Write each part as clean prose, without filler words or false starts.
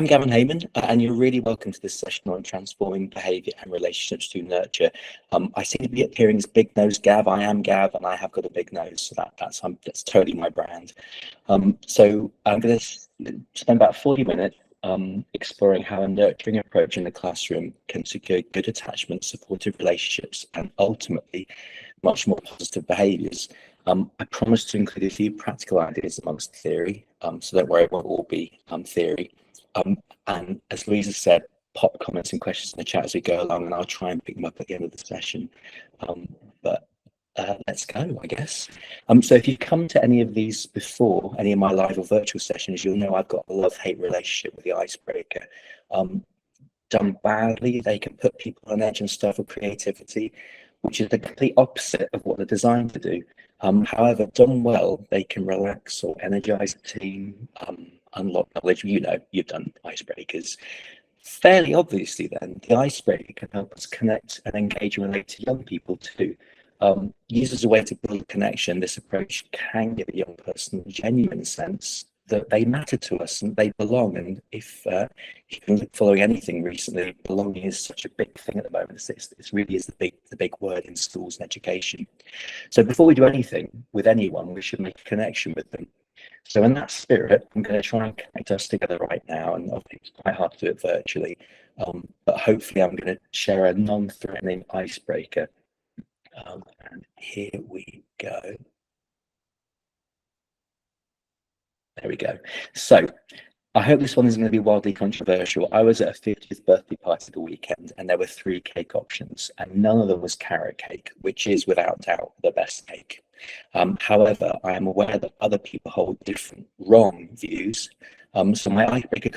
I'm Gavin Hayman, and you're really welcome to this session on transforming behaviour and relationships through nurture. I seem to be appearing as Big Nose Gav. I am Gav, and I have got a big nose, so that's totally my brand. So I'm going to spend about 40 minutes exploring how a nurturing approach in the classroom can secure good attachment, supportive relationships, and ultimately much more positive behaviours. I promise to include a few practical ideas amongst theory, so don't worry, it won't all be theory. And as Louisa said, pop comments and questions in the chat as we go along, and I'll try and pick them up at the end of the session. But let's go, I guess. So if you've come to any of these before, any of my live or virtual sessions, you'll know I've got a love-hate relationship with the icebreaker. Done badly, they can put people on edge and stifle creativity, which is the complete opposite of what they're designed to do. However, done well, they can relax or energize the team, unlock knowledge. You know, you've done icebreakers. Fairly obviously then, the icebreaker can help us connect and engage and relate to young people too. Used as a way to build a connection, this approach can give a young person a genuine sense that they matter to us and they belong. And if you've been following anything recently, belonging is such a big thing at the moment. It really is the big word in schools and education. So before we do anything with anyone, we should make a connection with them. So in that spirit, I'm going to try and connect us together right now, and I think it's quite hard to do it virtually, but hopefully I'm going to share a non-threatening icebreaker. And here we go. There we go. So I hope this one isn't going to be wildly controversial. I was at a 50th birthday party the weekend, and there were 3 cake options, and none of them was carrot cake, which is without doubt the best cake. However, I am aware that other people hold different wrong views. So my icebreaker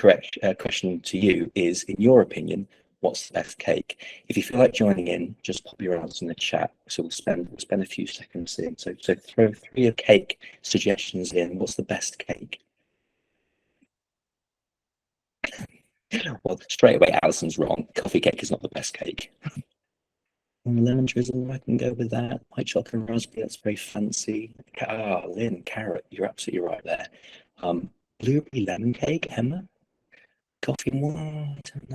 question to you is, in your opinion, what's the best cake? If you feel like joining in, just pop your answer in the chat. So we'll spend a few seconds in. So throw 3 of cake suggestions in. What's the best cake? Well, straight away, Alison's wrong. Coffee cake is not the best cake. Lemon drizzle, I can go with that. White chocolate and raspberry, that's very fancy. Lynn, carrot, you're absolutely right there. Blueberry lemon cake, Emma. Coffee and I don't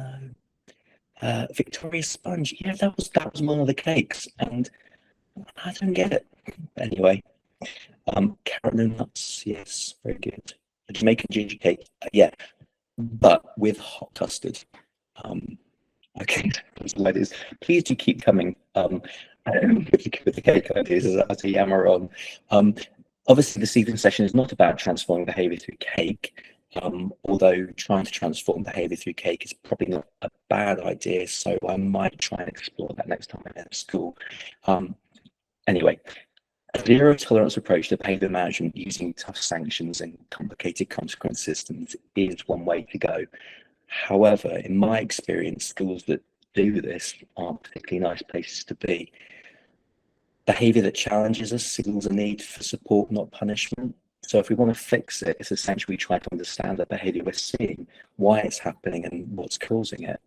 know. Victoria sponge, yeah, that was one of the cakes, and I don't get it. Anyway, carrot and nuts, yes, very good. A Jamaican ginger cake, yeah, but with hot custard. Okay, that's what it is. Please do keep coming with the cake ideas as I yammer on. Obviously, this evening session is not about transforming behaviour through cake, although trying to transform behaviour through cake is probably not a bad idea, so I might try and explore that next time I'm at school. Anyway, a zero-tolerance approach to behaviour management using tough sanctions and complicated consequence systems is one way to go. However, in my experience, schools that do this aren't particularly nice places to be. Behaviour that challenges us signals a need for support, not punishment. So if we want to fix it, it's essentially trying to understand the behaviour we're seeing, why it's happening and what's causing it.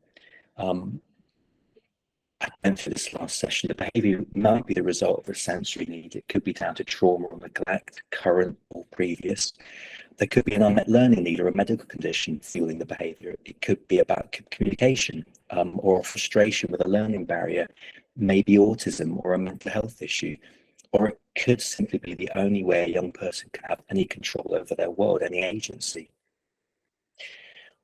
I mentioned this last session, the behaviour might be the result of a sensory need. It could be down to trauma or neglect, current or previous. There could be an unmet learning need or a medical condition fueling the behaviour. It could be about communication or a frustration with a learning barrier, maybe autism or a mental health issue. Or it could simply be the only way a young person can have any control over their world, any agency.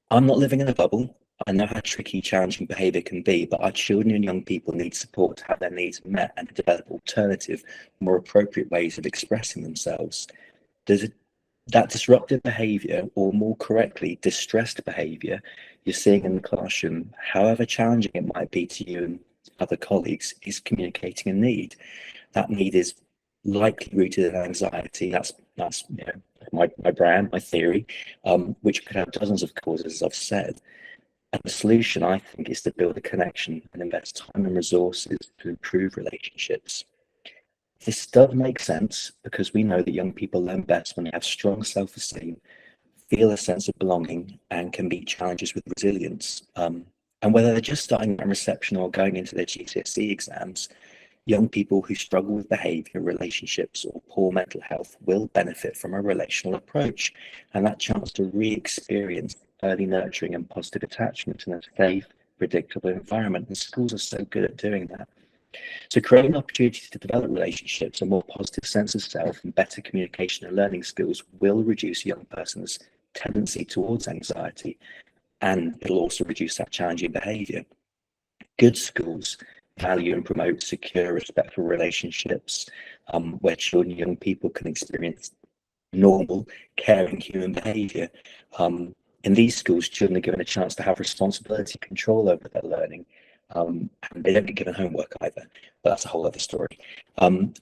I'm not living in a bubble. I know how tricky, challenging behaviour can be, but our children and young people need support to have their needs met and to develop alternative, more appropriate ways of expressing themselves. That disruptive behaviour, or more correctly, distressed behaviour you're seeing in the classroom, however challenging it might be to you and other colleagues, is communicating a need. That need is likely rooted in anxiety. That's you know, my brand, my theory, which could have dozens of causes, as I've said. And the solution, I think, is to build a connection and invest time and resources to improve relationships. This does make sense because we know that young people learn best when they have strong self-esteem, feel a sense of belonging, and can meet challenges with resilience. And whether they're just starting at reception or going into their GCSE exams, young people who struggle with behaviour, relationships, or poor mental health will benefit from a relational approach and that chance to re-experience early nurturing and positive attachment in a safe, predictable environment. And schools are so good at doing that. So creating opportunities to develop relationships, a more positive sense of self, and better communication and learning skills will reduce a young person's tendency towards anxiety, and it'll also reduce that challenging behaviour. Good schools value and promote secure, respectful relationships where children and young people can experience normal, caring human behaviour. In these schools, children are given a chance to have responsibility, control over their learning, and they don't get given homework either, but that's a whole other story.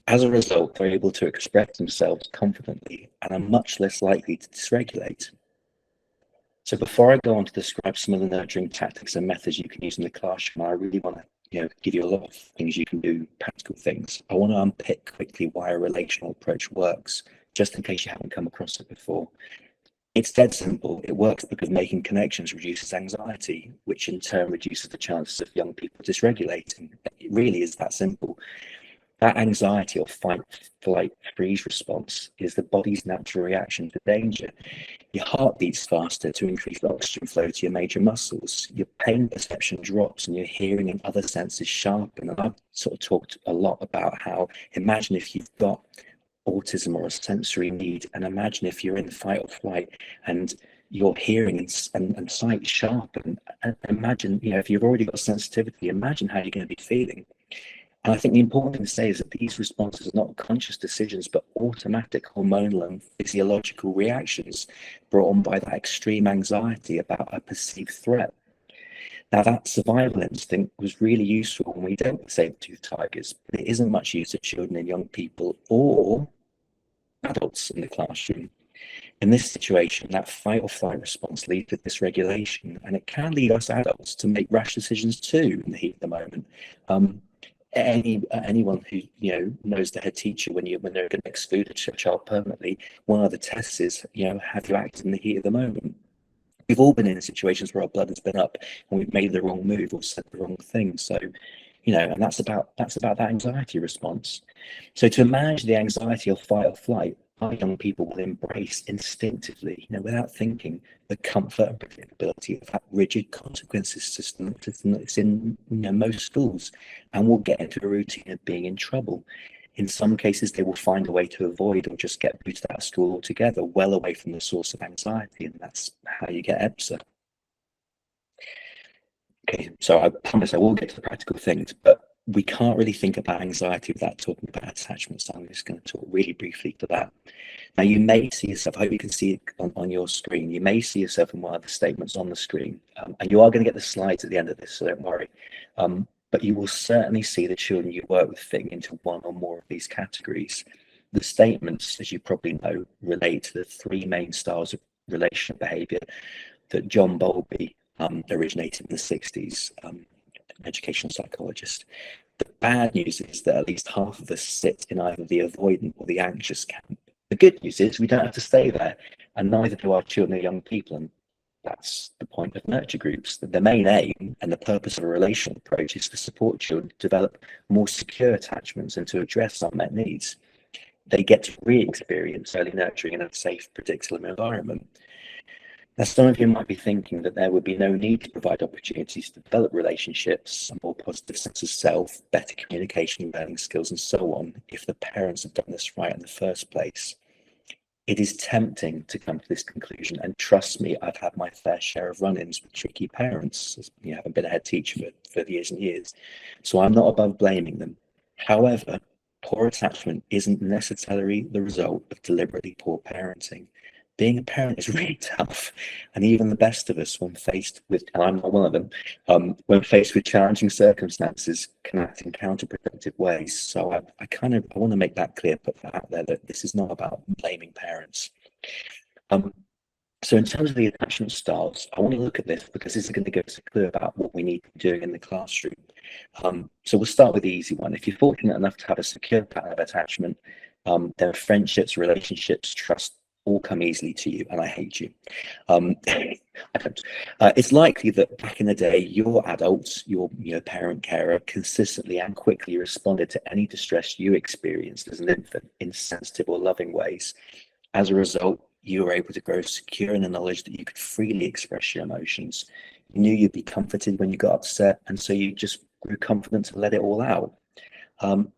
As a result, they're able to express themselves confidently and are much less likely to dysregulate. So before I go on to describe some of the nurturing tactics and methods you can use in the classroom, I really want to give you a lot of things you can do, practical things. I want to unpick quickly why a relational approach works, just in case you haven't come across it before. It's dead simple. It works because making connections reduces anxiety, which in turn reduces the chances of young people dysregulating. It really is that simple. That anxiety or fight, flight, freeze response is the body's natural reaction to danger. Your heart beats faster to increase oxygen flow to your major muscles. Your pain perception drops and your hearing and other senses sharpen. And I've sort of talked a lot about how, imagine if you've got autism or a sensory need, and imagine if you're in fight or flight and your hearing and sight sharpen. And imagine, if you've already got sensitivity, imagine how you're going to be feeling. And I think the important thing to say is that these responses are not conscious decisions, but automatic hormonal and physiological reactions brought on by that extreme anxiety about a perceived threat. Now, that survival instinct was really useful when we dealt with saber-toothed tigers, but it isn't much use to children and young people or adults in the classroom. In this situation, that fight or flight response leads to dysregulation, and it can lead us adults to make rash decisions too in the heat of the moment. Anyone who knows the head teacher when they're going to exclude a child permanently, one of the tests is have you acted in the heat of the moment? We've all been in situations where our blood has been up and we've made the wrong move or said the wrong thing. So and that's about that anxiety response. So to manage the anxiety of fight or flight, our young people will embrace instinctively, without thinking, the comfort and predictability of that rigid consequences system that's in most schools, and will get into a routine of being in trouble. In some cases, they will find a way to avoid or just get booted out of school altogether, well away from the source of anxiety, and that's how you get EBSA. Okay, so I promise I will get to the practical things, but we can't really think about anxiety without talking about attachment. So I'm just going to talk really briefly to that. Now, you may see yourself, I hope you can see it on your screen. You may see yourself in one of the statements on the screen, and you are going to get the slides at the end of this, so don't worry. But you will certainly see the children you work with fit into one or more of these categories. The statements, as you probably know, relate to the three main styles of relational behaviour that John Bowlby originated in the 60s, an educational psychologist. The bad news is that at least half of us sit in either the avoidant or the anxious camp. The good news is we don't have to stay there, and neither do our children or young people. And that's the point of nurture groups. The main aim and the purpose of a relational approach is to support children to develop more secure attachments and to address unmet needs. They get to re-experience early nurturing in a safe, predictable environment. Now, some of you might be thinking that there would be no need to provide opportunities to develop relationships, a more positive sense of self, better communication, learning skills, and so on, if the parents have done this right in the first place. It is tempting to come to this conclusion, and trust me, I've had my fair share of run-ins with tricky parents. I haven't been a head teacher for years and years, so I'm not above blaming them. However, poor attachment isn't necessarily the result of deliberately poor parenting. Being a parent is really tough, and even the best of us, when faced with, and I'm not one of them, when faced with challenging circumstances, can act in counterproductive ways. So I want to make that clear, put that out there, that this is not about blaming parents. So in terms of the attachment styles, I want to look at this because this is going to give us a clue about what we need to be doing in the classroom. So we'll start with the easy one. If you're fortunate enough to have a secure pattern of attachment, then friendships, relationships, trust all come easily to you, and I hate you. I don't. It's likely that back in the day, your adults, your parent carer, consistently and quickly responded to any distress you experienced as an infant in sensitive or loving ways. As a result, You were able to grow secure in the knowledge that you could freely express your emotions. You knew you'd be comforted when you got upset, and so you just grew confident to let it all out.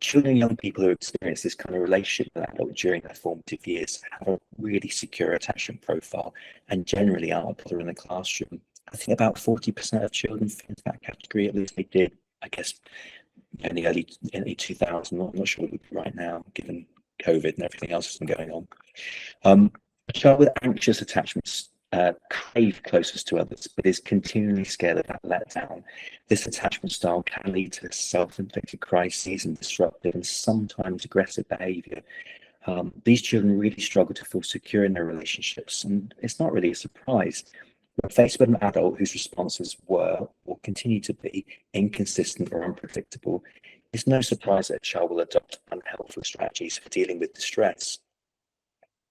Children and young people who experience this kind of relationship with adults during their formative years have a really secure attachment profile and generally are popular in the classroom. I think about 40% of children fit into that category, at least they did, I guess, in the early 2000s. I'm not sure right now, given COVID and everything else that's been going on. A child with anxious attachments crave closeness to others, but is continually scared of that letdown. This attachment style can lead to self-inflicted crises and disruptive and sometimes aggressive behaviour. These children really struggle to feel secure in their relationships, and it's not really a surprise. When faced with an adult whose responses were or continue to be inconsistent or unpredictable, it's no surprise that a child will adopt unhelpful strategies for dealing with distress.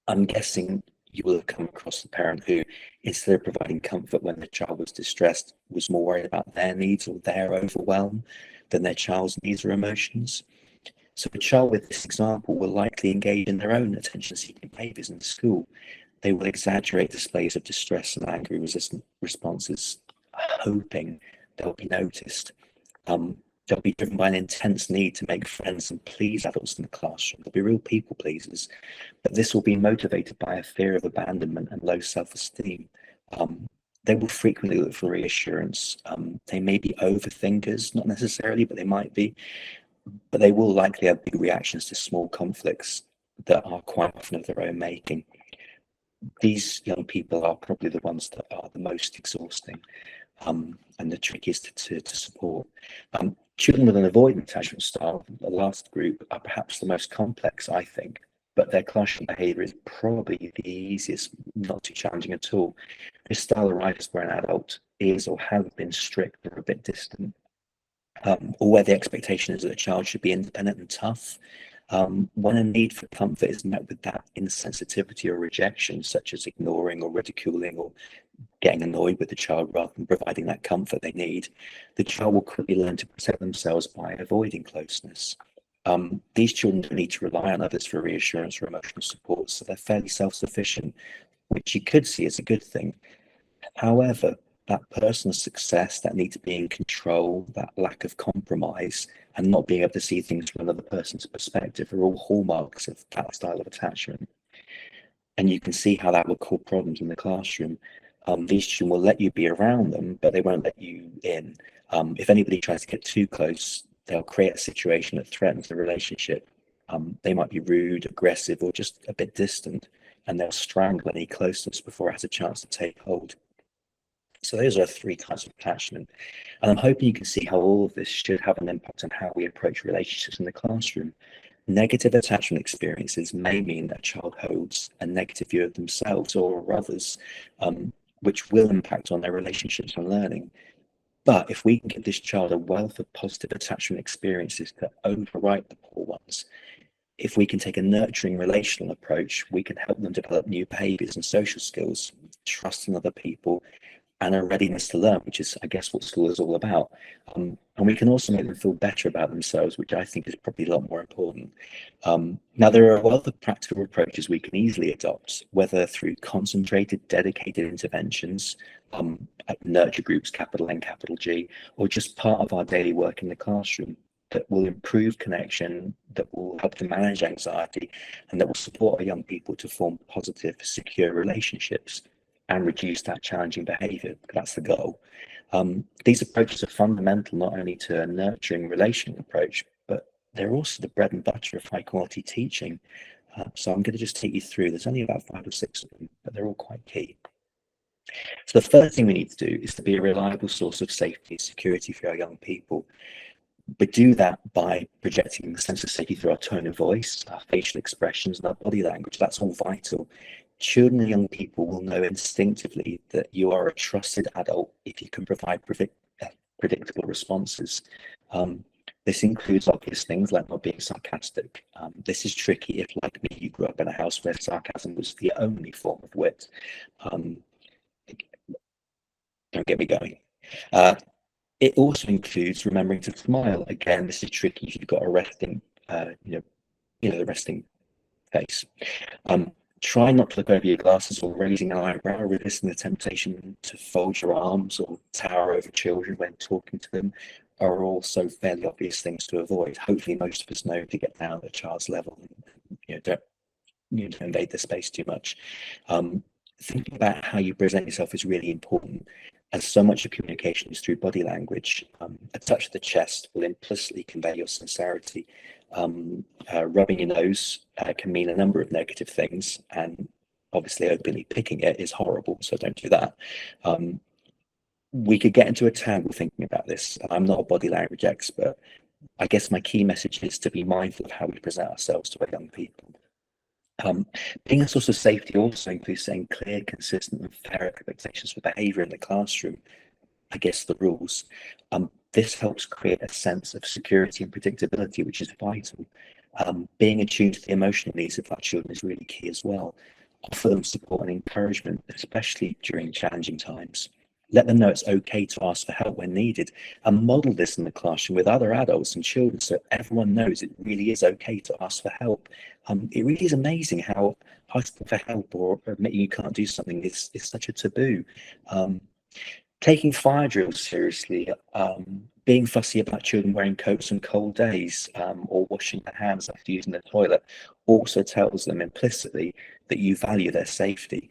I'm guessing you will have come across the parent who, instead of providing comfort when the child was distressed, was more worried about their needs or their overwhelm than their child's needs or emotions. So a child with this example will likely engage in their own attention-seeking behaviours in school. They will exaggerate displays of distress and angry resistant responses, hoping they'll be noticed. They'll be driven by an intense need to make friends and please adults in the classroom. They'll be real people pleasers, but this will be motivated by a fear of abandonment and low self-esteem. They will frequently look for reassurance. They may be overthinkers, not necessarily, but they might be. But they will likely have big reactions to small conflicts that are quite often of their own making. These young people are probably the ones that are the most exhausting and the trickiest to support. Children with an avoidant attachment style, the last group, are perhaps the most complex, I think, but their classroom behaviour is probably the easiest, not too challenging at all. This style arises where an adult is or has been strict or a bit distant, or where the expectation is that a child should be independent and tough. When a need for comfort is met with that insensitivity or rejection, such as ignoring or ridiculing or getting annoyed with the child rather than providing that comfort they need, the child will quickly learn to protect themselves by avoiding closeness. These children don't need to rely on others for reassurance or emotional support, so they're fairly self-sufficient, which you could see as a good thing. However, that personal success, that need to be in control, that lack of compromise, and not being able to see things from another person's perspective are all hallmarks of that style of attachment. And you can see how that will cause problems in the classroom. These children will let you be around them, but they won't let you in. If anybody tries to get too close, they'll create a situation that threatens the relationship. They might be rude, aggressive, or just a bit distant, and they'll strangle any closeness before it has a chance to take hold. So those are three kinds of attachment. And I'm hoping you can see how all of this should have an impact on how we approach relationships in the classroom. Negative attachment experiences may mean that a child holds a negative view of themselves or others, which will impact on their relationships and learning. But if we can give this child a wealth of positive attachment experiences to overwrite the poor ones, if we can take a nurturing relational approach, we can help them develop new behaviors and social skills, trust in other people, and a readiness to learn, which is, I guess, what school is all about. And we can also make them feel better about themselves, which I think is probably a lot more important. Now, there are a lot of practical approaches we can easily adopt, whether through concentrated, dedicated interventions, nurture groups, capital N, capital G, or just part of our daily work in the classroom that will improve connection, that will help them manage anxiety, and that will support our young people to form positive, secure relationships and reduce that challenging behaviour. That's the goal. These approaches are fundamental not only to a nurturing relational approach, but they're also the bread and butter of high quality teaching. So I'm going to just take you through. There's only about 5 or 6 of them, but they're all quite key. So the first thing we need to do is to be a reliable source of safety and security for our young people. But do that by projecting a sense of safety through our tone of voice, our facial expressions, and our body language. That's all vital. Children and young people will know instinctively that you are a trusted adult if you can provide predictable responses. This includes obvious things like not being sarcastic. This is tricky if, like me, you grew up in a house where sarcasm was the only form of wit. Don't get me going. It also includes remembering to smile. Again, this is tricky if you've got a resting, the resting face. Try not to look over your glasses or raising an eyebrow, resisting the temptation to fold your arms or tower over children when talking to them are also fairly obvious things to avoid. Hopefully most of us know to get down at a child's level and don't invade the space too much. Thinking about how you present yourself is really important, as so much of communication is through body language. A touch of the chest will implicitly convey your sincerity. Rubbing your nose can mean a number of negative things, and obviously openly picking it is horrible, so don't do that. We could get into a tangle thinking about this. I'm not a body language expert. I guess my key message is to be mindful of how we present ourselves to our young people. Being a source of safety also includes setting clear, consistent, and fair expectations for behaviour in the classroom. I guess the rules. This helps create a sense of security and predictability, which is vital. Being attuned to the emotional needs of our children is really key as well. Offer them support and encouragement, especially during challenging times. Let them know it's okay to ask for help when needed, and model this in the classroom with other adults and children so everyone knows it really is okay to ask for help. It really is amazing how asking for help or admitting you can't do something is such a taboo. Taking fire drills seriously, being fussy about children wearing coats on cold days, or washing their hands after using the toilet also tells them implicitly that you value their safety.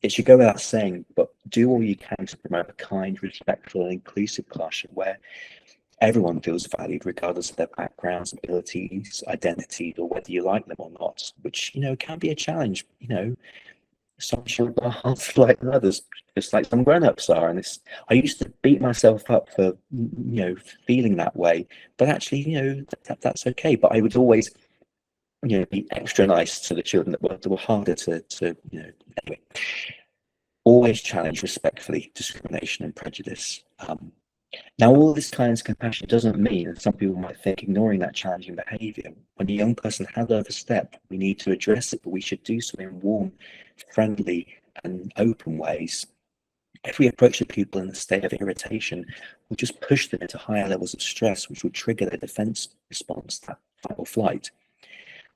It should go without saying, but do all you can to promote a kind, respectful, and inclusive classroom where everyone feels valued regardless of their backgrounds, abilities, identities, or whether you like them or not, which can be a challenge. Some children are harder like than others, just like some grown-ups are. And I used to beat myself up for feeling that way, but actually that's okay. But I would always be extra nice to the children that were harder to anyway. Always challenge respectfully discrimination and prejudice. Now, all this kindness and compassion doesn't mean, and some people might think, ignoring that challenging behaviour. When a young person has overstepped, we need to address it, but we should do so in warm, friendly, and open ways. If we approach the pupil in a state of irritation, we'll just push them into higher levels of stress, which will trigger their defence response, that fight or flight.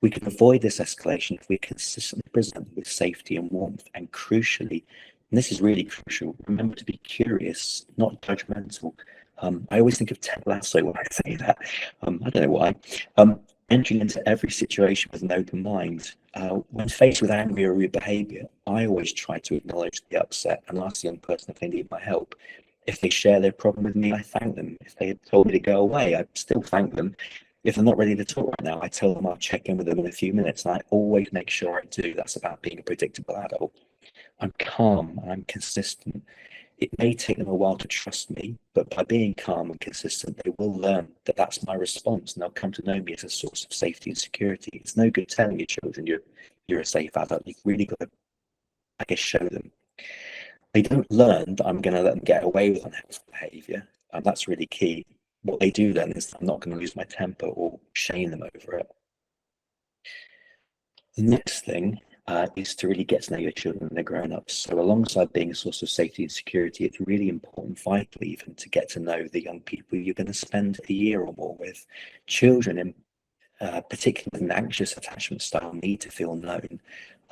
We can avoid this escalation if we consistently present with safety and warmth, and crucially, and this is really crucial, remember to be curious, not judgmental. I always think of Ted Lasso when I say that. I don't know why. Entering into every situation with an open mind. When faced with angry or rude behaviour, I always try to acknowledge the upset and ask the young person if they need my help. If they share their problem with me, I thank them. If they had told me to go away, I still thank them. If they're not ready to talk right now, I tell them I'll check in with them in a few minutes, and I always make sure I do. That's about being a predictable adult. I'm calm and I'm consistent. It may take them a while to trust me, but by being calm and consistent, they will learn that that's my response, and they'll come to know me as a source of safety and security. It's no good telling your children you're a safe adult. You've really got to, I guess, show them. They don't learn that I'm going to let them get away with unhelpful behaviour, and that's really key. What they do then is I'm not going to lose my temper or shame them over it. The next thing is to really get to know your children when they're grown-ups. So alongside being a source of safety and security, it's really important, vital even, to get to know the young people you're going to spend a year or more with. Children, in particularly with an anxious attachment style, need to feel known.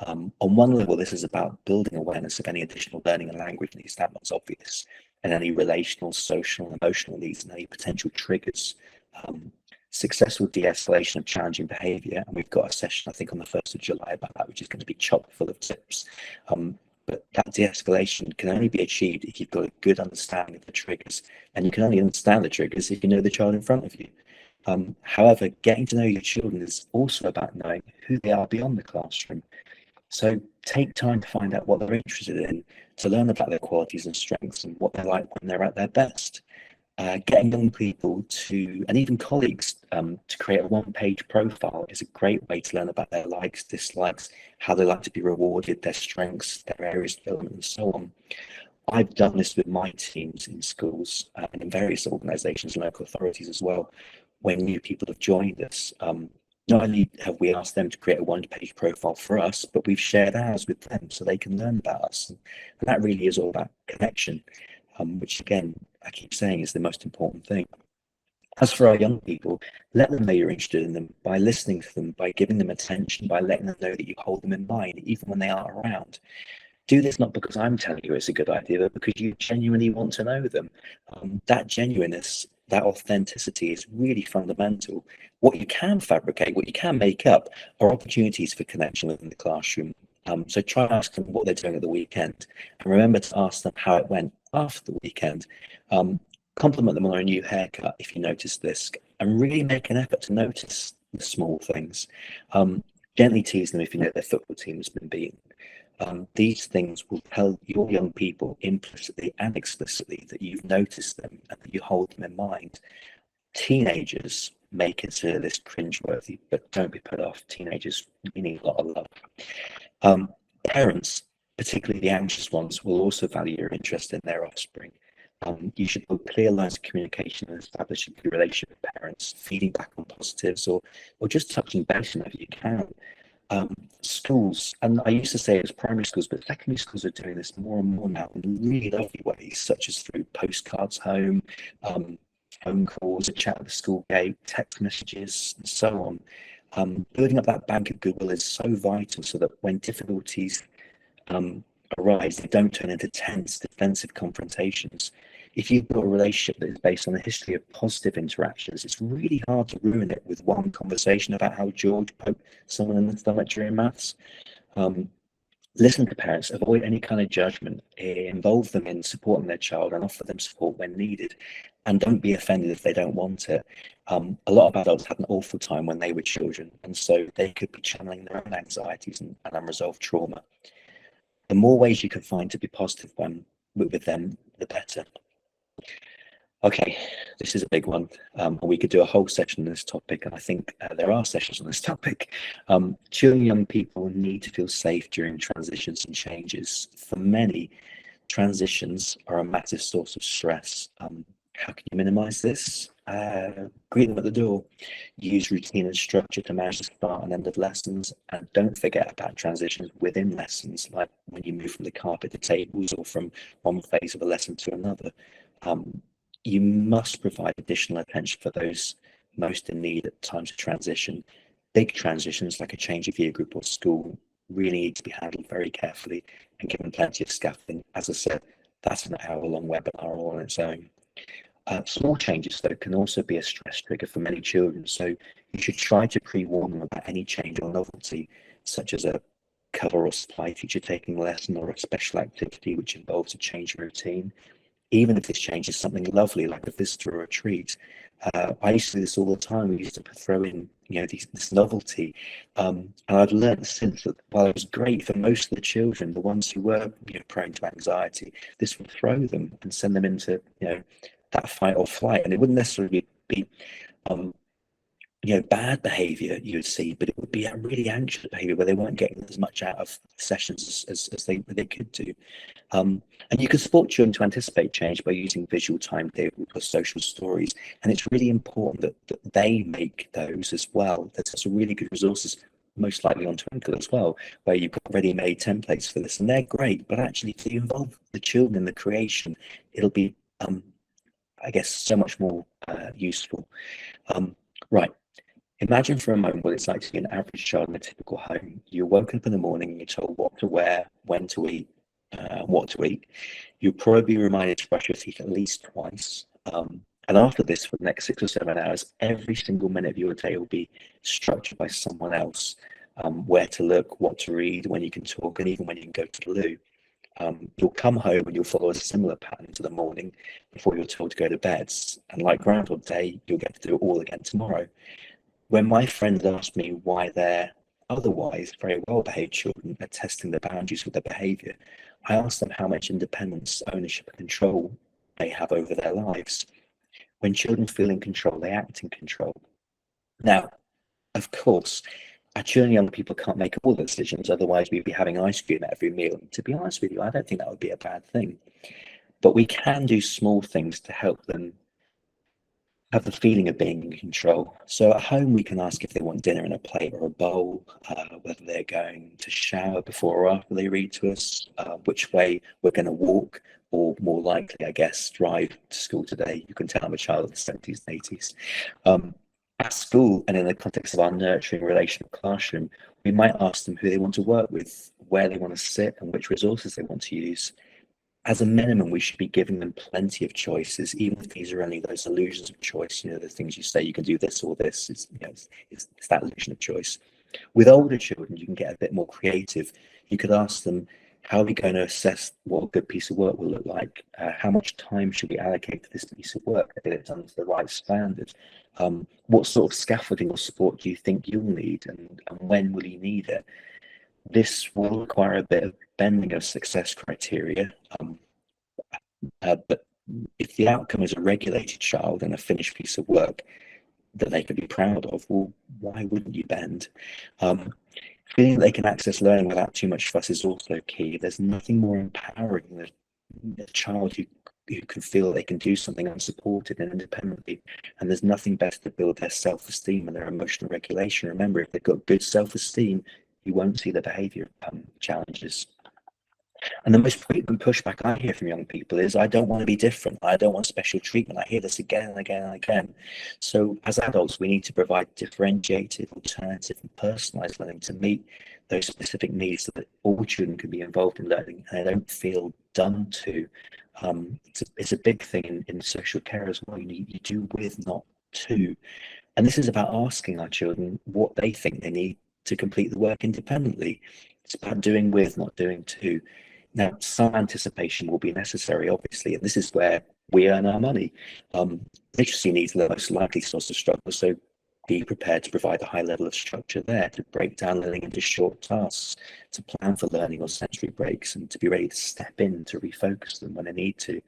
On one level, this is about building awareness of any additional learning and language needs. That one's obvious, and any relational, social, and emotional needs, and any potential triggers. Successful de-escalation of challenging behaviour, and we've got a session I think on the 1st of July about that, which is going to be chock full of tips. But that de-escalation can only be achieved if you've got a good understanding of the triggers, and you can only understand the triggers if you know the child in front of you. However, getting to know your children is also about knowing who they are beyond the classroom. So take time to find out what they're interested in, to learn about their qualities and strengths and what they're like when they're at their best. Getting young people to, and even colleagues, to create a one-page profile is a great way to learn about their likes, dislikes, how they like to be rewarded, their strengths, their areas of development, and so on. I've done this with my teams in schools and in various organisations and local authorities as well. When new people have joined us, not only have we asked them to create a one-page profile for us, but we've shared ours with them so they can learn about us. And that really is all about connection, which again, I keep saying is the most important thing. As for our young people, let them know you're interested in them by listening to them, by giving them attention, by letting them know that you hold them in mind, even when they aren't around. Do this not because I'm telling you it's a good idea, but because you genuinely want to know them. That genuineness, that authenticity is really fundamental. What you can fabricate, what you can make up, are opportunities for connection within the classroom. So try and ask them what they're doing at the weekend, and remember to ask them how it went after the weekend. Compliment them on a new haircut if you notice this, and really make an effort to notice the small things. Gently tease them if you know their football team has been beaten. These things will tell your young people implicitly and explicitly that you've noticed them and that you hold them in mind. Teenagers may consider this cringeworthy, but don't be put off. Teenagers need a lot of love. Parents, particularly the anxious ones, will also value your interest in their offspring. You should build clear lines of communication and establish a good relationship with parents, feeding back on positives or just touching base whenever you can. Schools, and I used to say it's primary schools, but secondary schools are doing this more and more now in really lovely ways, such as through postcards home, phone calls, a chat at the school gate, text messages, and so on. Building up that bank of goodwill is so vital so that when difficulties arise, they don't turn into tense, defensive confrontations. If you've got a relationship that is based on a history of positive interactions, it's really hard to ruin it with one conversation about how George poked someone in the stomach during maths. Listen to parents, avoid any kind of judgment, involve them in supporting their child and offer them support when needed. And don't be offended if they don't want it. A lot of adults had an awful time when they were children, and so they could be channeling their own anxieties and unresolved trauma. The more ways you can find to be positive with them, the better. Okay, this is a big one. We could do a whole session on this topic, and I think there are sessions on this topic. Children and young people need to feel safe during transitions and changes. For many, transitions are a massive source of stress. How can you minimize this? Greet them at the door. Use routine and structure to manage the start and end of lessons, and don't forget about transitions within lessons, like when you move from the carpet to tables or from one phase of a lesson to another. You must provide additional attention for those most in need at times of transition. Big transitions like a change of year group or school really need to be handled very carefully and given plenty of scaffolding. As I said, that's an hour-long webinar all on its own. Small changes, though, can also be a stress trigger for many children, so you should try to pre-warn them about any change or novelty, such as a cover or supply teacher taking a lesson or a special activity which involves a change in routine. Even if this change is something lovely like a visitor or a treat. I used to do this all the time. We used to throw in, this novelty. And I've learned since that while it was great for most of the children, the ones who were, prone to anxiety, this would throw them and send them into, that fight or flight. And it wouldn't necessarily be bad behavior you would see, but it would be a really anxious behavior where they weren't getting as much out of sessions as they could do. And you can support children to anticipate change by using visual timetables or social stories. And it's really important that they make those as well. There's some really good resources, most likely on Twinkl as well, where you've got ready-made templates for this, and they're great. But actually, if you involve the children in the creation, it'll be, I guess, so much more useful. Right. Imagine for a moment what it's like to be an average child in a typical home. You're woken up in the morning and you're told what to wear, when to eat, what to eat. You'll probably be reminded to brush your teeth at least twice. And after this, for the next 6 or 7 hours, every single minute of your day will be structured by someone else. Where to look, what to read, when you can talk, and even when you can go to the loo. You'll come home and you'll follow a similar pattern to the morning before you're told to go to bed. And like Groundhog Day, you'll get to do it all again tomorrow. When my friends ask me why their otherwise very well-behaved children are testing the boundaries of their behaviour, I ask them how much independence, ownership and control they have over their lives. When children feel in control, they act in control. Now, of course, our children and young people can't make all the decisions, otherwise we'd be having ice cream at every meal. And to be honest with you, I don't think that would be a bad thing. But we can do small things to help them have the feeling of being in control. So at home, we can ask if they want dinner in a plate or a bowl, whether they're going to shower before or after they read to us, which way we're going to walk, or more likely, I guess, drive to school today. You can tell I'm a child of the 70s and 80s. At school and in the context of our nurturing relational classroom, we might ask them who they want to work with, where they want to sit, and which resources they want to use. As a minimum, we should be giving them plenty of choices, even if these are only those illusions of choice. The things you say, you can do this or this. It's that illusion of choice. With older children, you can get a bit more creative. You could ask them, how are we going to assess what a good piece of work will look like? How much time should we allocate to this piece of work to get it done to the right standard? What sort of scaffolding or support do you think you'll need, and when will you need it? This will require a bit of bending of success criteria, but if the outcome is a regulated child and a finished piece of work that they can be proud of, well, why wouldn't you bend? Feeling that they can access learning without too much fuss is also key. There's nothing more empowering than a child who can feel they can do something unsupported and independently, and there's nothing better to build their self-esteem and their emotional regulation. Remember, if they've got good self-esteem, you won't see the behaviour challenges. And the most frequent pushback I hear from young people is, I don't want to be different. I don't want special treatment. I hear this again and again and again. So as adults, we need to provide differentiated, alternative, and personalised learning to meet those specific needs so that all children can be involved in learning and they don't feel done to. It's a big thing in social care as well. You do with, not to. And this is about asking our children what they think they need to complete the work independently. It's about doing with, not doing to. Now, some anticipation will be necessary, obviously, and this is where we earn our money. Literacy needs are the most likely source of struggle, so be prepared to provide a high level of structure there, to break down learning into short tasks, to plan for learning or sensory breaks, and to be ready to step in to refocus them when they need to.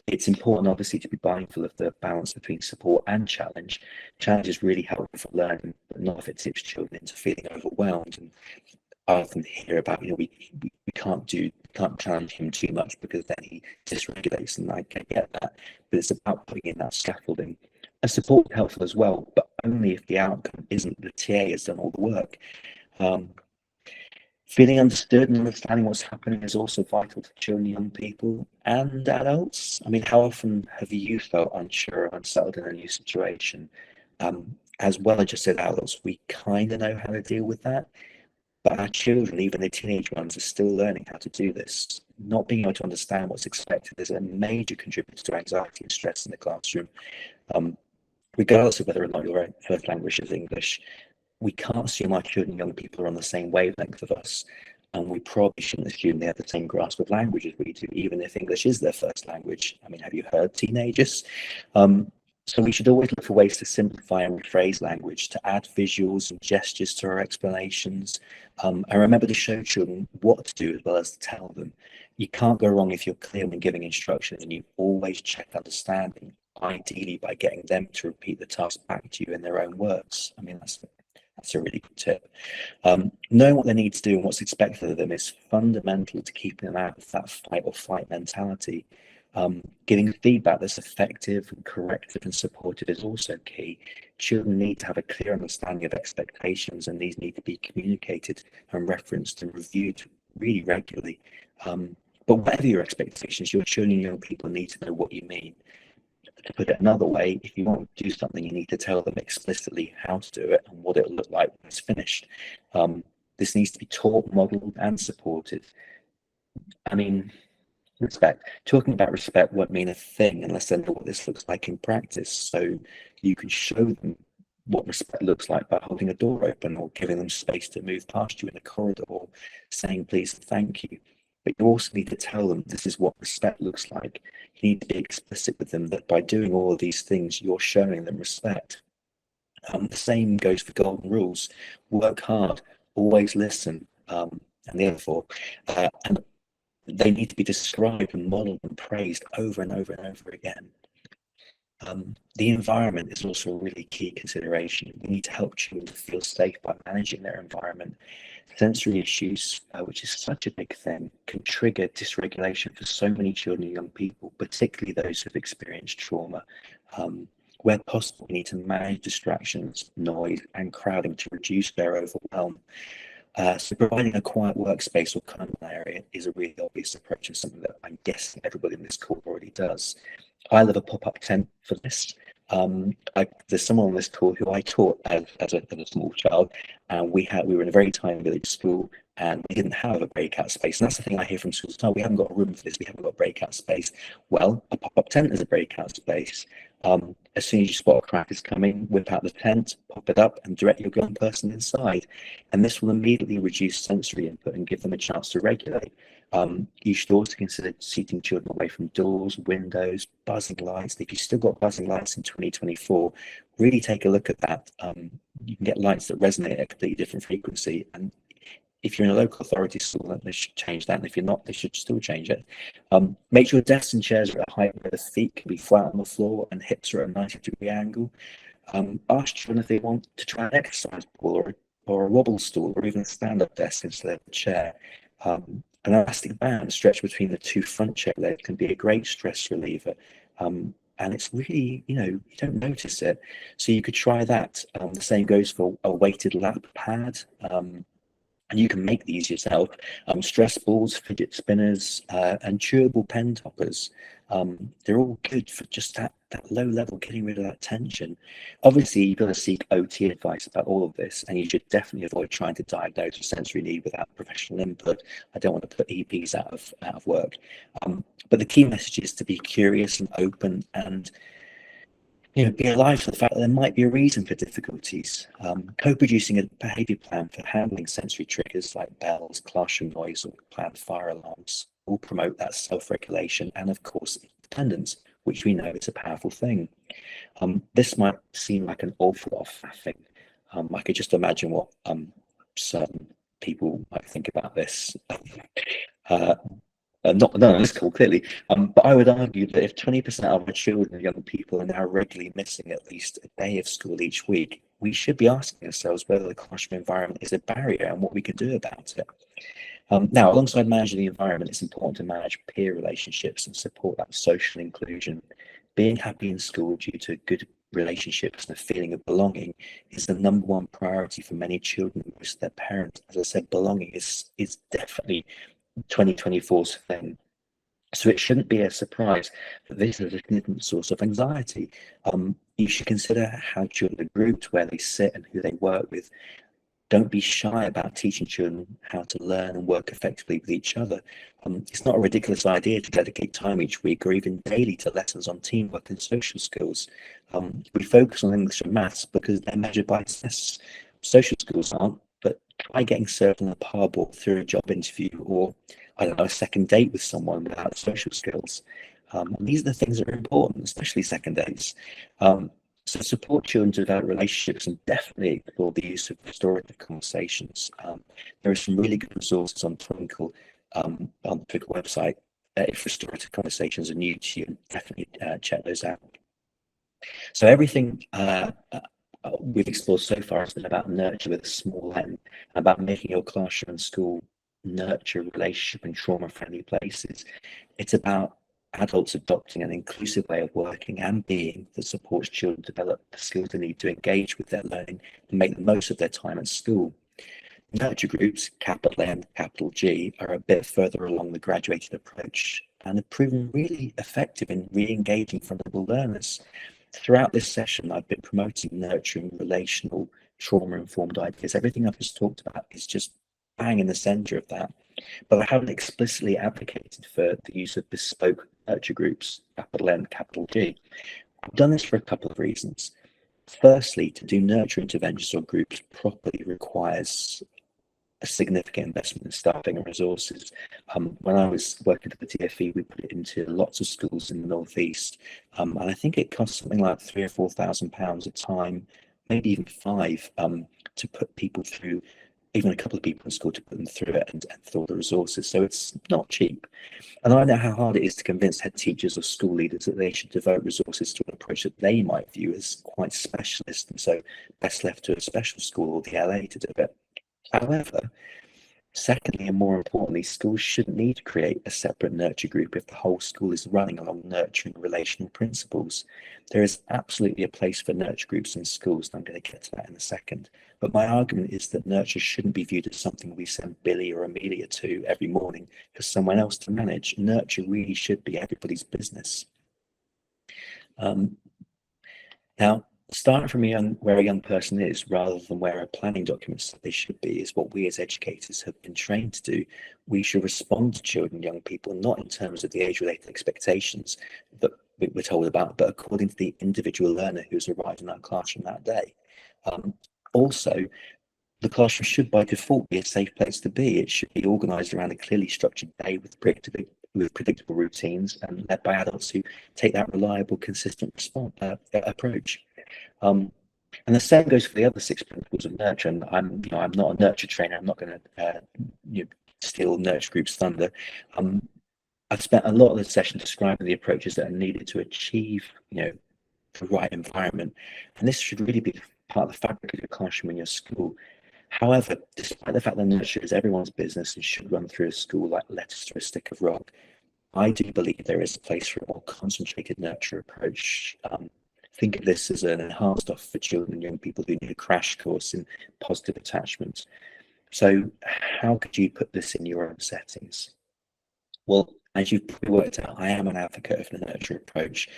It's important, obviously, to be mindful of the balance between support and challenge. Challenge is really helpful for learning, but not if it tips children into feeling overwhelmed. And I often hear about, we can't challenge him too much because then he dysregulates, and I get that. But it's about putting in that scaffolding. And support is helpful as well, but only if the outcome isn't the TA has done all the work. Feeling understood and understanding what's happening is also vital to children, young people, and adults. I mean, how often have you felt unsure or unsettled in a new situation? As well as just as adults, we kind of know how to deal with that. But our children, even the teenage ones, are still learning how to do this. Not being able to understand what's expected is a major contributor to anxiety and stress in the classroom. Regardless of whether or not your first language is English, we can't assume our children and young people are on the same wavelength of us. And we probably shouldn't assume they have the same grasp of language as we do, even if English is their first language. I mean, have you heard teenagers? So we should always look for ways to simplify and rephrase language, to add visuals and gestures to our explanations, and remember to show children what to do as well as to tell them. You can't go wrong if you're clear when giving instruction, and you always check understanding, ideally by getting them to repeat the task back to you in their own words. I mean, that's a really good tip. Knowing what they need to do and what's expected of them is fundamental to keeping them out of that fight or flight mentality. Giving feedback that's effective and corrective and supportive is also key. Children need to have a clear understanding of expectations, and these need to be communicated and referenced and reviewed really regularly. But whatever your expectations, your children and young people need to know what you mean. To put it another way, if you want to do something, you need to tell them explicitly how to do it and what it'll look like when it's finished. This needs to be taught, modelled, and supported. I mean, respect. Talking about respect won't mean a thing unless they know what this looks like in practice. So you can show them what respect looks like by holding a door open, or giving them space to move past you in a corridor, or saying please and thank you. But you also need to tell them this is what respect looks like. You need to be explicit with them that by doing all of these things, you're showing them respect. The same goes for golden rules. Work hard, always listen, and therefore, and they need to be described and modeled and praised over and over and over again. The environment is also a really key consideration. We need to help children to feel safe by managing their environment. Sensory issues, which is such a big thing, can trigger dysregulation for so many children and young people, particularly those who've experienced trauma. Where possible, we need to manage distractions, noise, and crowding to reduce their overwhelm. So providing a quiet workspace or common area is a really obvious approach and something that I'm guessing everybody in this call already does. I love a pop-up tent for this. There's someone on this call who I taught as a small child, and we were in a very tiny village school, and we didn't have a breakout space. And that's the thing I hear from schools: "Oh, we haven't got a room for this. We haven't got a breakout space." Well, a pop-up tent is a breakout space. As soon as you spot a crack is coming, whip out the tent, pop it up, and direct your young person inside. And this will immediately reduce sensory input and give them a chance to regulate. You should also consider seating children away from doors, windows, buzzing lights. If you've still got buzzing lights in 2024, really take a look at that. You can get lights that resonate at a completely different frequency. And if you're in a local authority school, they should change that. And if you're not, they should still change it. Make sure desks and chairs are at a height where the feet can be flat on the floor and hips are at a 90-degree angle. Ask children if they want to try an exercise ball or a wobble stool or even a stand-up desk instead of a chair. An elastic band stretched between the two front chair legs can be a great stress reliever. And it's really, you don't notice it. So you could try that. The same goes for a weighted lap pad. And you can make these yourself. Stress balls, fidget spinners, and chewable pen toppers. They're all good for just that low level, getting rid of that tension. Obviously, you've got to seek OT advice about all of this, and you should definitely avoid trying to diagnose a sensory need without professional input. I don't want to put EPs out of work. But the key message is to be curious and open and be alive to the fact that there might be a reason for difficulties. Co-producing a behaviour plan for handling sensory triggers like bells, classroom noise, or planned fire alarms will promote that self-regulation and, of course, independence, which we know is a powerful thing. This might seem like an awful lot of faffing. I could just imagine what certain people might think about this. Not on this call, clearly, but I would argue that if 20% of our children and young people are now regularly missing at least a day of school each week, we should be asking ourselves whether the classroom environment is a barrier and what we can do about it. Now, alongside managing the environment, it's important to manage peer relationships and support that social inclusion. Being happy in school due to good relationships and a feeling of belonging is the #1 priority for many children and most of their parents. As I said, belonging is definitely 2024's thing. So it shouldn't be a surprise that this is a significant source of anxiety. You should consider how children are grouped, where they sit and who they work with. Don't be shy about teaching children how to learn and work effectively with each other. It's not a ridiculous idea to dedicate time each week or even daily to lessons on teamwork and social skills. We focus on English and maths because they're measured by tests. Social skills aren't, but try getting served in a pub or through a job interview or, I don't know, a second date with someone without social skills. These are the things that are important, especially second dates. So support children to develop relationships and definitely explore the use of restorative conversations. There are some really good resources on Twinkl, on the Twinkl website. If restorative conversations are new to you, definitely check those out. So everything we've explored so far has been about nurture with a small n, about making your classroom and school nurture relationship and trauma-friendly places. It's about adults adopting an inclusive way of working and being that supports children develop the skills they need to engage with their learning and make the most of their time at school. Nurture groups, capital N, capital G, are a bit further along the graduated approach and have proven really effective in re-engaging vulnerable learners. Throughout this session, I've been promoting nurturing relational trauma-informed ideas. Everything I've just talked about is just bang in the center of that. But I haven't explicitly advocated for the use of bespoke nurture groups, capital N, capital G. I've done this for a couple of reasons. Firstly, to do nurture interventions or groups properly requires a significant investment in staffing and resources. When I was working for the TFE, we put it into lots of schools in the Northeast, and I think it cost something like £3,000 or £4,000 a time, maybe even five, to put people through, even a couple of people in school to put them through it and for all the resources. So it's not cheap. And I know how hard it is to convince head teachers or school leaders that they should devote resources to an approach that they might view as quite specialist, and so best left to a special school or the LA to do it. However, secondly, and more importantly, schools shouldn't need to create a separate nurture group if the whole school is running along nurturing relational principles. There is absolutely a place for nurture groups in schools, and I'm going to get to that in a second. But my argument is that nurture shouldn't be viewed as something we send Billy or Amelia to every morning for someone else to manage. Nurture really should be everybody's business. Now, starting from where a young person is, rather than where a planning document said they should be, is what we as educators have been trained to do. We should respond to children and young people, not in terms of the age-related expectations that we're told about, but according to the individual learner who's arrived in that classroom that day. Also, the classroom should by default be a safe place to be. It should be organised around a clearly structured day with predictable routines and led by adults who take that reliable, consistent approach. And the same goes for the other 6 principles of nurture. And I'm not a nurture trainer. I'm not going to steal nurture group's thunder. I've spent a lot of the session describing the approaches that are needed to achieve, the right environment. And this should really be part of the fabric of your classroom in your school. However, despite the fact that nurture is everyone's business and should run through a school like lettuce through a stick of rock, I do believe there is a place for a more concentrated nurture approach. Think of this as an enhanced offer for children and young people who need a crash course in positive attachment. So how could you put this in your own settings? Well, as you've probably worked out, I am an advocate of the nurture approach.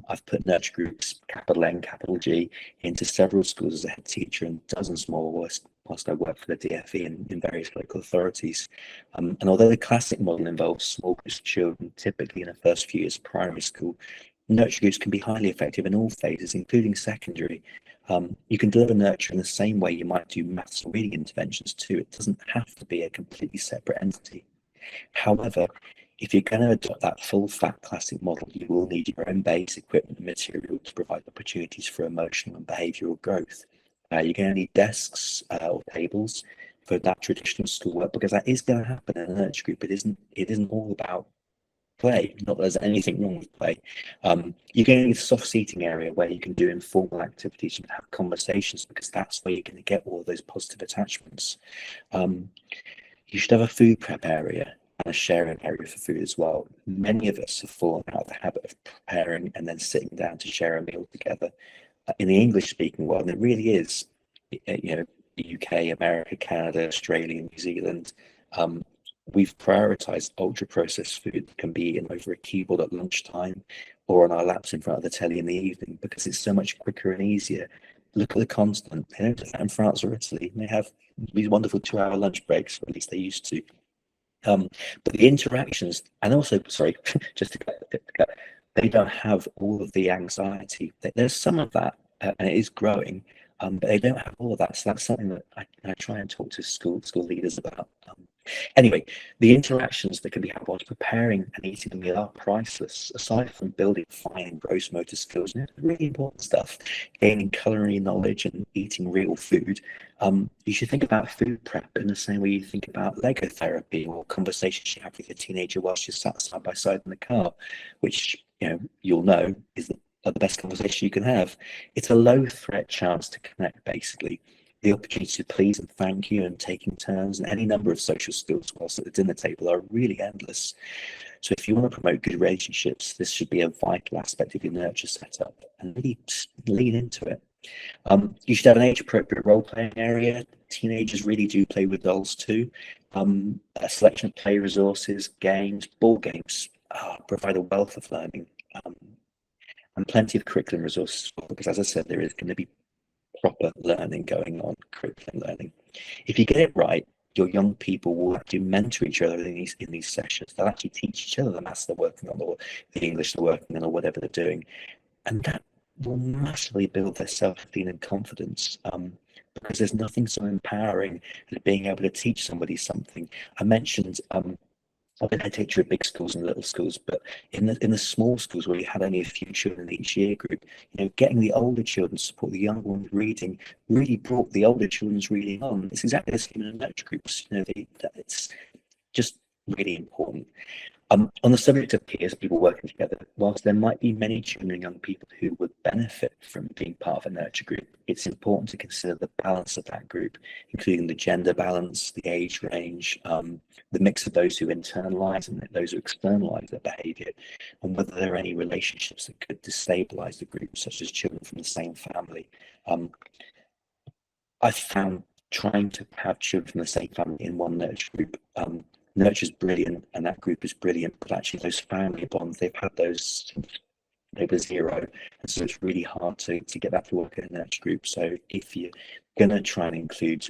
I've put nurture groups, capital N, capital G, into several schools as a head teacher and dozens more whilst I work for the DFE in various local authorities. And although the classic model involves small groups of children, typically in the first few years of primary school, nurture groups can be highly effective in all phases, including secondary. You can deliver nurture in the same way you might do maths or reading interventions too. It doesn't have to be a completely separate entity. However, if you're going to adopt that full fat classic model, you will need your own base equipment and material to provide opportunities for emotional and behavioural growth. You're going to need desks or tables for that traditional schoolwork, because that is going to happen in a nurture group. It isn't all about play. Not that there's anything wrong with play. You're going to need a soft seating area where you can do informal activities and have conversations, because that's where you're going to get all those positive attachments. You should have a food prep area and a sharing area for food as well. Many of us have fallen out of the habit of preparing and then sitting down to share a meal together. In the English-speaking world, and it really is, the UK, America, Canada, Australia, New Zealand, we've prioritized ultra-processed food that can be eaten over a keyboard at lunchtime or on our laps in front of the telly in the evening, because it's so much quicker and easier. Look at the continent. They don't do that in France or Italy. They have these wonderful 2-hour lunch breaks, or at least they used to. But the interactions, and also, sorry, just to cut, they don't have all of the anxiety. There's some of that, and it is growing, but they don't have all of that. So that's something that I try and talk to school leaders about. Anyway, the interactions that can be had whilst preparing and eating the meal are priceless. Aside from building fine and gross motor skills, really important stuff, gaining culinary knowledge and eating real food, you should think about food prep in the same way you think about Lego therapy or conversations you have with your teenager whilst you're sat side by side in the car, which you'll know is the best conversation you can have. It's a low threat chance to connect, basically. The opportunity to please and thank you and taking turns and any number of social skills whilst at the dinner table are really endless. So if you want to promote good relationships, this should be a vital aspect of your nurture setup, and really lean into it. You should have an age-appropriate role-playing area. Teenagers really do play with dolls too. A selection of play resources, games, board games provide a wealth of learning, and plenty of curriculum resources, because as I said, there is going to be proper learning going on, curriculum learning. If you get it right, your young people will actually mentor each other in these sessions. They'll actually teach each other the maths they're working on, or the English they're working on, or whatever they're doing. And that will massively build their self-esteem and confidence, because there's nothing so empowering as being able to teach somebody something. I mentioned I've been a teacher at big schools and little schools, but in the small schools where you had only a few children in each year group, getting the older children to support the younger ones reading really brought the older children's reading on. It's exactly the same in nurture groups. It's just really important. On the subject of peers, people working together, whilst there might be many children and young people who would benefit from being part of a nurture group, it's important to consider the balance of that group, including the gender balance, the age range, the mix of those who internalise and those who externalise their behaviour, and whether there are any relationships that could destabilise the group, such as children from the same family. I've found trying to have children from the same family in one nurture group, nurture's brilliant and that group is brilliant, but actually those family bonds, they've had those, they were zero. And so it's really hard to get that to work in a nurture group. So if you're going to try and include,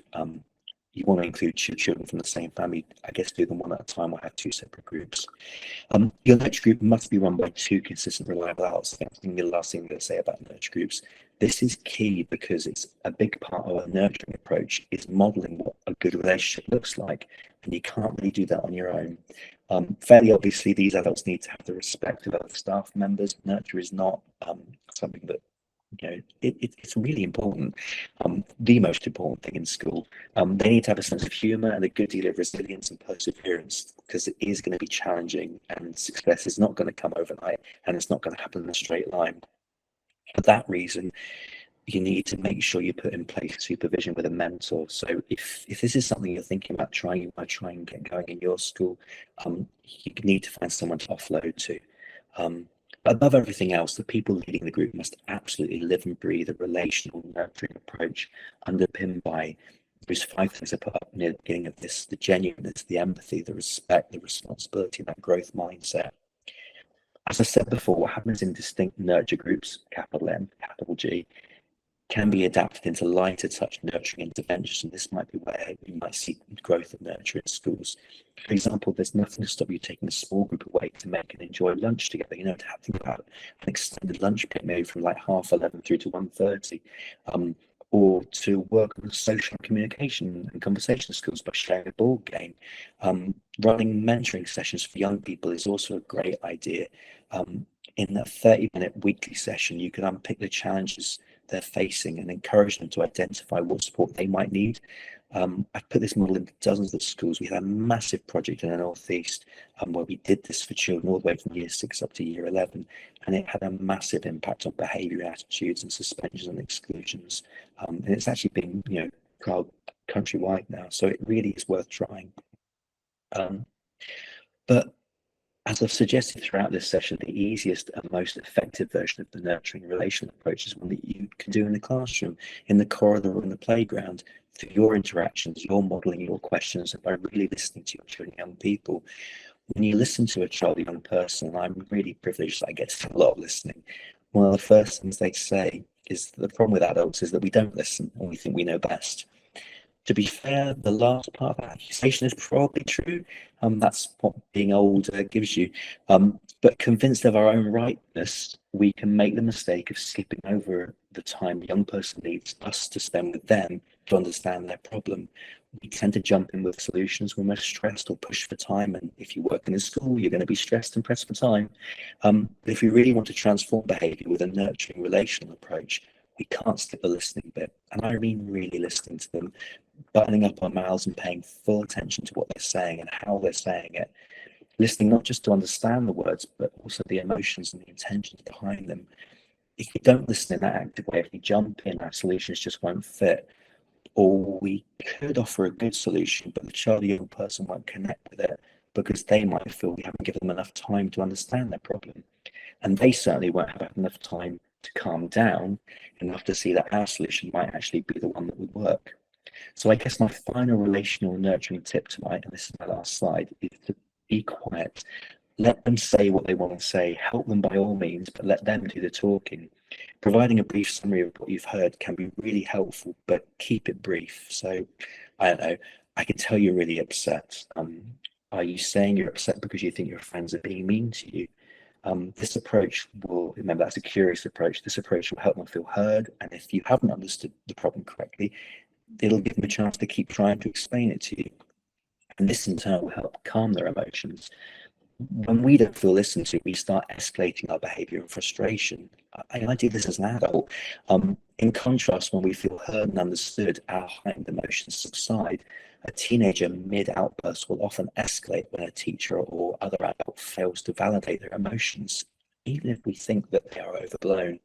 you want to include children from the same family, I guess do them one at a time or have two separate groups. Your nurture group must be run by two consistent, reliable adults. I think the last thing I'm going to say about nurture groups, this is key because it's a big part of a nurturing approach is modeling what a good relationship looks like, and you can't really do that on your own. Fairly obviously, these adults need to have the respect of other staff members. Nurture is not something that, you know, it's really important, the most important thing in school. They need to have a sense of humour and a good deal of resilience and perseverance, because it is going to be challenging and success is not going to come overnight and it's not going to happen in a straight line. For that reason, you need to make sure you put in place supervision with a mentor. So if this is something you're thinking about trying, you might try and get going in your school, you need to find someone to offload to. Above everything else, the people leading the group must absolutely live and breathe a relational nurturing approach underpinned by those 5 things I put up near the beginning of this: the genuineness, the empathy, the respect, the responsibility, that growth mindset. As I said before, what happens in distinct nurture groups, capital N, capital G, can be adapted into lighter touch nurturing interventions, and this might be where you might see growth of nurture in schools. For example, there's nothing to stop you taking a small group away to make and enjoy lunch together. You know, to think about an extended lunch break, maybe from like 11:30 through to 1:30, or to work on social communication and conversation skills by sharing a board game. Running mentoring sessions for young people is also a great idea. In that 30-minute weekly session, you can unpick the challenges they're facing and encourage them to identify what support they might need. I've put this model into dozens of schools. We had a massive project in the Northeast where we did this for children all the way from year 6 up to year 11, and it had a massive impact on behaviour, attitudes, and suspensions and exclusions. And it's actually been, you know, trialled countrywide now, so it really is worth trying. But as I've suggested throughout this session, the easiest and most effective version of the nurturing relational approach is one that you can do in the classroom, in the corridor, or in the playground, through your interactions, your modelling, your questions, and by really listening to your children, young people. When you listen to a child, a young person, and I'm really privileged that I get to do a lot of listening, one of the first things they say is that the problem with adults is that we don't listen and we think we know best. To be fair, the last part of that accusation is probably true. That's what being old gives you. But convinced of our own rightness, we can make the mistake of skipping over the time the young person needs us to spend with them to understand their problem. We tend to jump in with solutions when we're stressed or pushed for time. And if you work in a school, you're going to be stressed and pressed for time. But if we really want to transform behaviour with a nurturing relational approach, we can't skip the listening bit. And I mean really listening to them, buttoning up our mouths and paying full attention to what they're saying and how they're saying it. Listening not just to understand the words, but also the emotions and the intentions behind them. If we don't listen in that active way, if we jump in, our solutions just won't fit. Or we could offer a good solution, but the child or young person won't connect with it because they might feel we haven't given them enough time to understand their problem. And they certainly won't have enough time to calm down enough to see that our solution might actually be the one that would work. So I guess my final relational nurturing tip tonight, and this is my last slide, is to be quiet. Let them say what they want to say. Help them by all means, but let them do the talking. Providing a brief summary of what you've heard can be really helpful, but keep it brief. So, I don't know, I can tell you're really upset. Are you saying you're upset because you think your friends are being mean to you? This approach will, remember, that's a curious approach. This approach will help them feel heard. And if you haven't understood the problem correctly, it'll give them a chance to keep trying to explain it to you. And this in turn will help calm their emotions. When we don't feel listened to, we start escalating our behavior and frustration. I do this as an adult. In contrast, when we feel heard and understood, our heightened emotions subside. A teenager mid-outburst will often escalate when a teacher or other adult fails to validate their emotions, even if we think that they are overblown.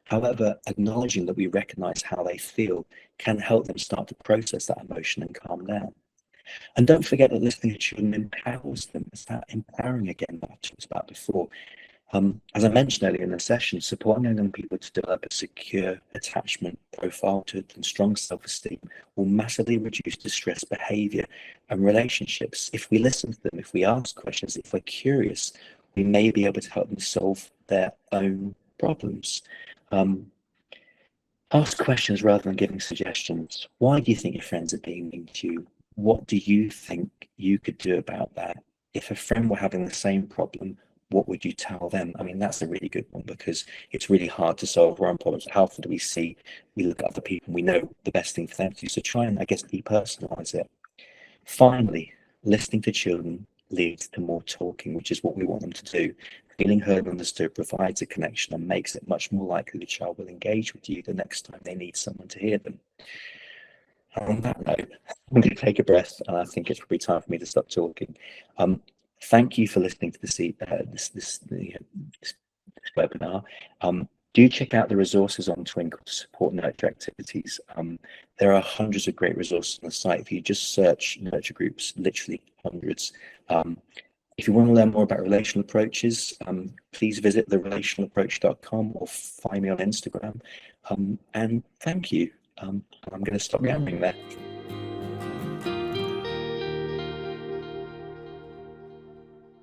However, acknowledging that we recognize how they feel can help them start to process that emotion and calm down. And don't forget that listening to children empowers them. It's that empowering again that I talked about before. As I mentioned earlier in the session, supporting young people to develop a secure attachment profile and strong self-esteem will massively reduce distress behavior and relationships. If we listen to them, if we ask questions, if we're curious, we may be able to help them solve their own problems. Ask questions rather than giving suggestions. Why do you think your friends are being mean to you? What do you think you could do about that? If a friend were having the same problem, what would you tell them? I mean, that's a really good one, because it's really hard to solve our own problems. How often do we see, we look at other people and we know the best thing for them to do? So try and, I guess, depersonalize it. Finally, listening to children leads to more talking, which is what we want them to do. Feeling heard and understood provides a connection and makes it much more likely the child will engage with you the next time they need someone to hear them. And on that note, I'm going to take a breath, and I think it's probably time for me to stop talking. Thank you for listening to this webinar. Do check out the resources on Twinkl to support nurture activities. There are hundreds of great resources on the site. If you just search nurture groups, literally hundreds. If you want to learn more about relational approaches, please visit therelationalapproach.com or find me on Instagram. And thank you. I'm going to stop rambling there.